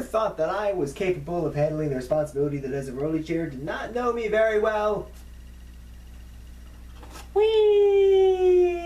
thought that I was capable of handling the responsibility that is a rolly chair did not know me very well. Whee!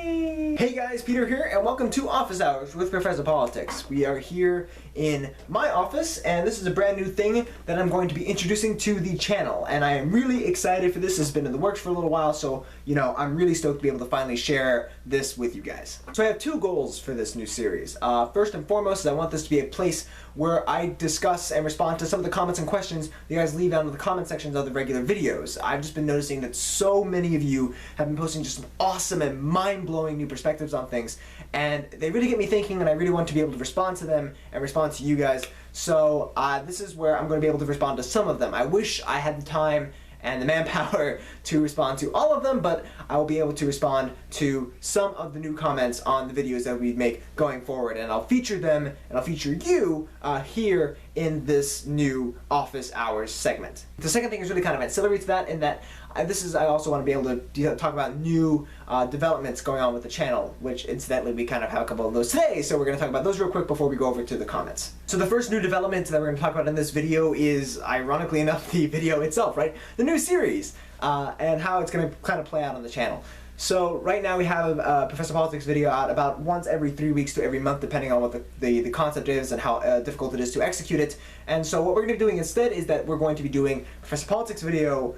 Hey guys, Peter here, and welcome to Office Hours with Professor Politics. We are here in my office, and this is a brand new thing that I'm going to be introducing to the channel, and I am really excited for this. It's been in the works for a little while, so, I'm really stoked to be able to finally share this with you guys. So I have two goals for this new series. First and foremost is I want this to be a place where I discuss and respond to some of the comments and questions you guys leave out in the comment sections of the regular videos. I've just been noticing that so many of you have been posting just some awesome and mind-blowing new perspectives on things, and they really get me thinking, and I really want to be able to respond to them and respond to you guys. So this is where I'm going to be able to respond to some of them. I wish I had the time and the manpower to respond to all of them, but I will be able to respond to some of the new comments on the videos that we make going forward, and I'll feature them, and I'll feature you here in this new Office Hours segment. The second thing is really kind of ancillary to that, in that I also want to be able to talk about new developments going on with the channel, which incidentally we kind of have a couple of those today, so we're going to talk about those real quick before we go over to the comments. So the first new development that we're going to talk about in this video is, ironically enough, the video itself, right? The new series, and how it's going to kind of play out on the channel. So right now we have a Professor Politics video out about once every 3 weeks to every month, depending on what the concept is and how difficult it is to execute it. And so what we're going to be doing instead is that we're going to be doing Professor Politics video,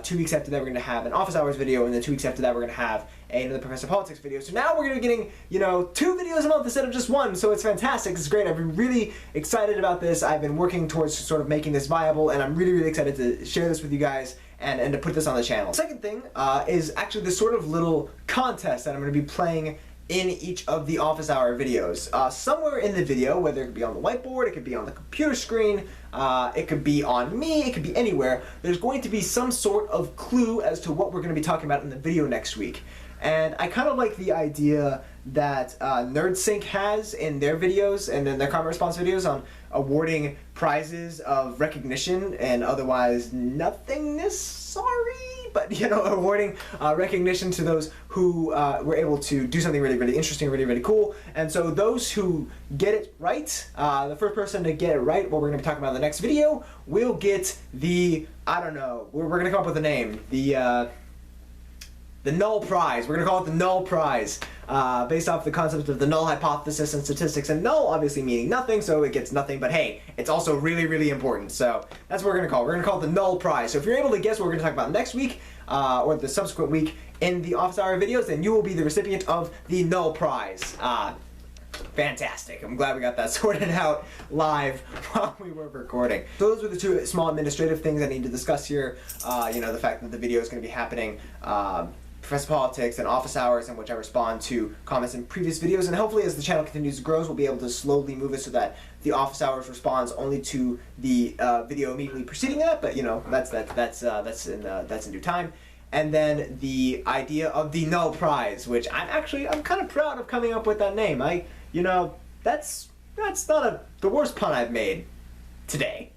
2 weeks after that we're going to have an Office Hours video, and then 2 weeks after that we're going to have another Professor Politics video. So now we're going to be getting, 2 videos a month instead of just one, so it's fantastic, it's great. I've been really excited about this. I've been working towards sort of making this viable, and I'm really, really excited to share this with you guys and to put this on the channel. Second thing is actually this sort of little contest that I'm going to be playing in each of the Office Hour videos. Somewhere in the video, whether it could be on the whiteboard, it could be on the computer screen, it could be on me, it could be anywhere, there's going to be some sort of clue as to what we're going to be talking about in the video next week. And I kind of like the idea that NerdSync has in their videos and in their comment response videos on awarding prizes of recognition and otherwise nothingness, sorry, but awarding recognition to those who were able to do something really, really interesting, really, really cool. And so those who get it right, the first person to get it right, what we're going to be talking about in the next video, will get the, I don't know, we're going to come up with a name, the null prize. We're going to call it the null prize, based off the concept of the null hypothesis and statistics, and null obviously meaning nothing, so it gets nothing, but hey, it's also really, really important. So that's what we're going to call it. We're going to call it the null prize. So if you're able to guess what we're going to talk about next week, or the subsequent week in the Office Hour videos, then you will be the recipient of the null prize. Fantastic. I'm glad we got that sorted out live while we were recording. So those were the two small administrative things I need to discuss here. The fact that the video is going to be happening, Professor Politics and Office Hours, in which I respond to comments in previous videos, and hopefully as the channel continues to grow, we'll be able to slowly move it so that the Office Hours responds only to the video immediately preceding that, but that's in due time. And then the idea of the null prize, which I'm kind of proud of coming up with that name. That's not the worst pun I've made today.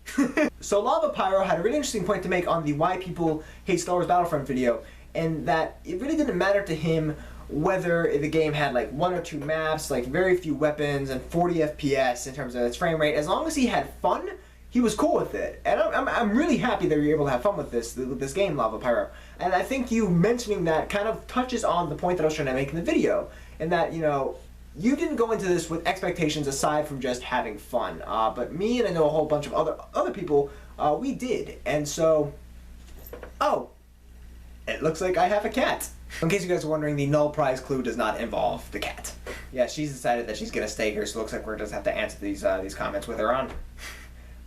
So Lava Pyro had a really interesting point to make on the Why People Hate Star Wars Battlefront video, and that it really didn't matter to him whether the game had like 1 or 2 maps, like very few weapons, and 40 FPS in terms of its frame rate. As long as he had fun, he was cool with it. And I'm really happy that you're able to have fun with this game, Lava Pyro. And I think you mentioning that kind of touches on the point that I was trying to make in the video, in that, you didn't go into this with expectations aside from just having fun. But me and I know a whole bunch of other people, we did. And so, oh, it looks like I have a cat. In case you guys are wondering, the null prize clue does not involve the cat. Yeah, she's decided that she's gonna stay here, so it looks like we're just have to answer these comments with her on.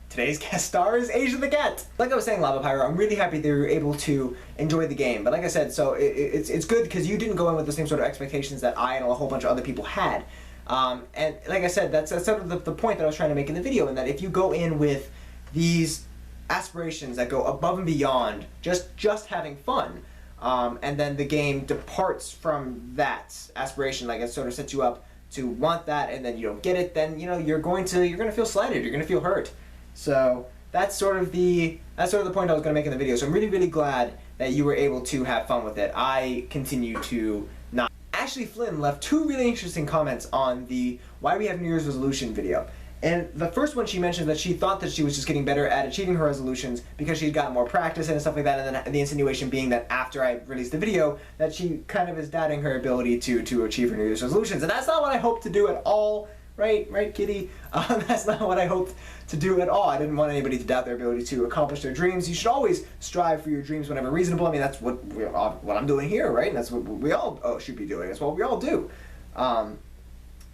Today's guest star is Asia the cat. Like I was saying, Lava Pyro, I'm really happy that you were able to enjoy the game. But like I said, so it's good because you didn't go in with the same sort of expectations that I and a whole bunch of other people had. And like I said, that's sort of the point that I was trying to make in the video, in that if you go in with these aspirations that go above and beyond just having fun, and then the game departs from that aspiration, like it sort of sets you up to want that, and then you don't get it, then you're going to feel slighted, you're going to feel hurt. So that's sort of the point I was going to make in the video. So I'm really, really glad that you were able to have fun with it. I continue to not. Ashley Flynn left 2 really interesting comments on the Why We Have New Year's Resolution video. And the first one she mentioned that she thought that she was just getting better at achieving her resolutions because she'd gotten more practice and stuff like that, and then the insinuation being that after I released the video that she kind of is doubting her ability to achieve her New Year's resolutions. And that's not what I hope to do at all. Right, Kitty? That's not what I hoped to do at all. I didn't want anybody to doubt their ability to accomplish their dreams. You should always strive for your dreams whenever reasonable. I mean, that's what I'm doing here, right? And that's what we all should be doing. That's what we all do.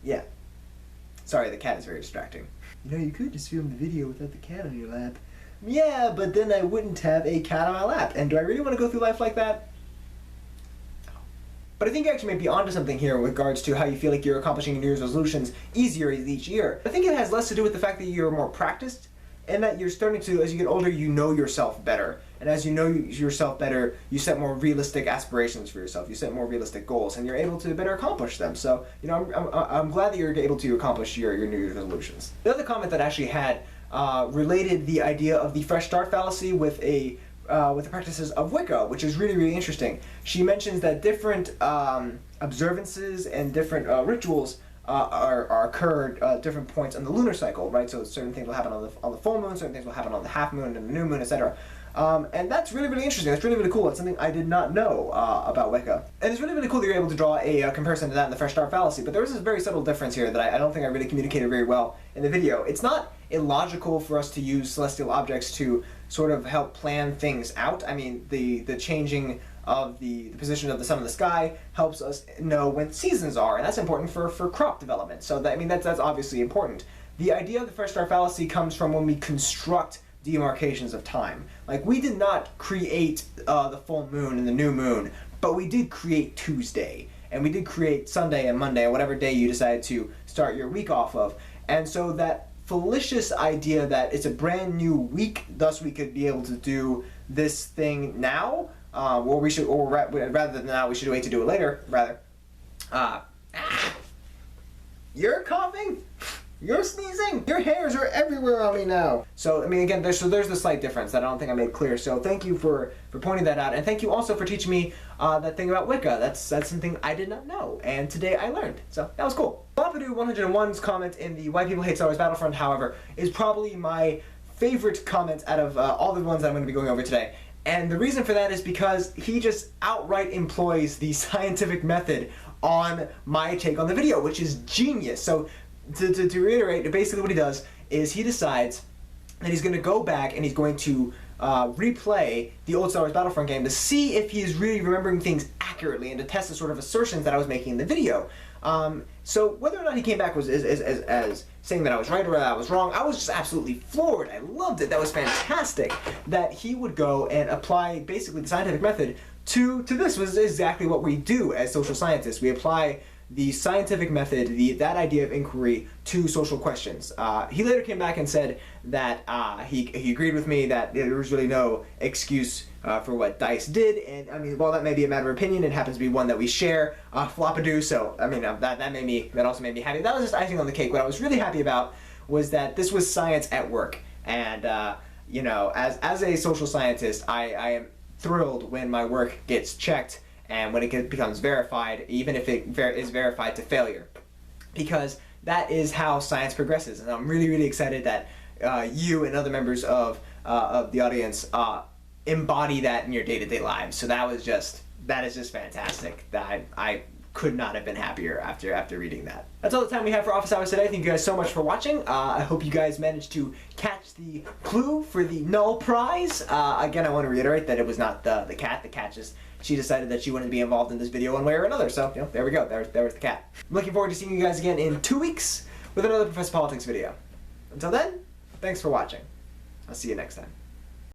Yeah. Sorry, the cat is very distracting. You know, you could just film the video without the cat on your lap. Yeah, but then I wouldn't have a cat on my lap. And do I really want to go through life like that? But I think you actually might be onto something here with regards to how you feel like you're accomplishing your New Year's resolutions easier each year. I think it has less to do with the fact that you're more practiced and that you're starting to, as you get older, you know yourself better. And as you know yourself better, you set more realistic aspirations for yourself. You set more realistic goals, and you're able to better accomplish them. So, you know, I'm glad that you're able to accomplish your New Year's resolutions. The other comment that I actually had related the idea of the fresh start fallacy with the practices of Wicca, which is really, really interesting. She mentions that different observances and different rituals are occurred at different points in the lunar cycle, right? So certain things will happen on the full moon, certain things will happen on the half moon and the new moon, etc. And that's really, really interesting. That's really, really cool. It's something I did not know about Wicca. And it's really, really cool that you're able to draw a comparison to that in the fresh start fallacy. But there is a very subtle difference here that I don't think I really communicated very well in the video. It's not illogical for us to use celestial objects to sort of help plan things out. I mean, the changing of the position of the sun in the sky helps us know when seasons are, and that's important for crop development. So that, I mean, that's obviously important. The idea of the fresh start fallacy comes from when we construct demarcations of time. Like, we did not create the full moon and the new moon, but we did create Tuesday, and we did create Sunday and Monday, or whatever day you decided to start your week off of. And so that fallacious idea that it's a brand new week, thus we could be able to do this thing now, rather than now, we should wait to do it later, rather. You're coughing? You're sneezing! Your hairs are everywhere on me now! So, I mean, again, there's the slight difference that I don't think I made clear. So thank you for pointing that out. And thank you also for teaching me that thing about Wicca. That's something I did not know. And today I learned. So that was cool. Floppadoo101's comment in the White People Hate Star Wars Battlefront, however, is probably my favorite comment out of all the ones that I'm going to be going over today. And the reason for that is because he just outright employs the scientific method on my take on the video, which is genius. So to reiterate, basically what he does is he decides that he's going to go back and he's going to replay the old Star Wars Battlefront game to see if he's really remembering things accurately and to test the sort of assertions that I was making in the video. So whether or not he came back as saying that I was right or that I was wrong, I was just absolutely floored. I loved it. That was fantastic. That he would go and apply basically the scientific method to this was exactly what we do as social scientists. We apply the scientific method, that idea of inquiry, to social questions. He later came back and said that he agreed with me that there was really no excuse for what DICE did, and I mean, while that may be a matter of opinion, it happens to be one that we share, Floppadoo, so I mean, that also made me happy. That was just icing on the cake. What I was really happy about was that this was science at work, and you know, as a social scientist, I am thrilled when my work gets checked and when it becomes verified, even if it is verified to failure, because that is how science progresses. And I'm really, really excited that you and other members of the audience embody that in your day-to-day lives. So that is just fantastic. That I could not have been happier after reading that. That's all the time we have for Office Hours today. Thank you guys so much for watching. I hope you guys managed to catch the clue for the null prize. Again, I want to reiterate that it was not the cat. The cat she decided that she wanted to be involved in this video one way or another. So, you know, there we go. There was the cat. I'm looking forward to seeing you guys again in 2 weeks with another Professor Politics video. Until then, thanks for watching. I'll see you next time.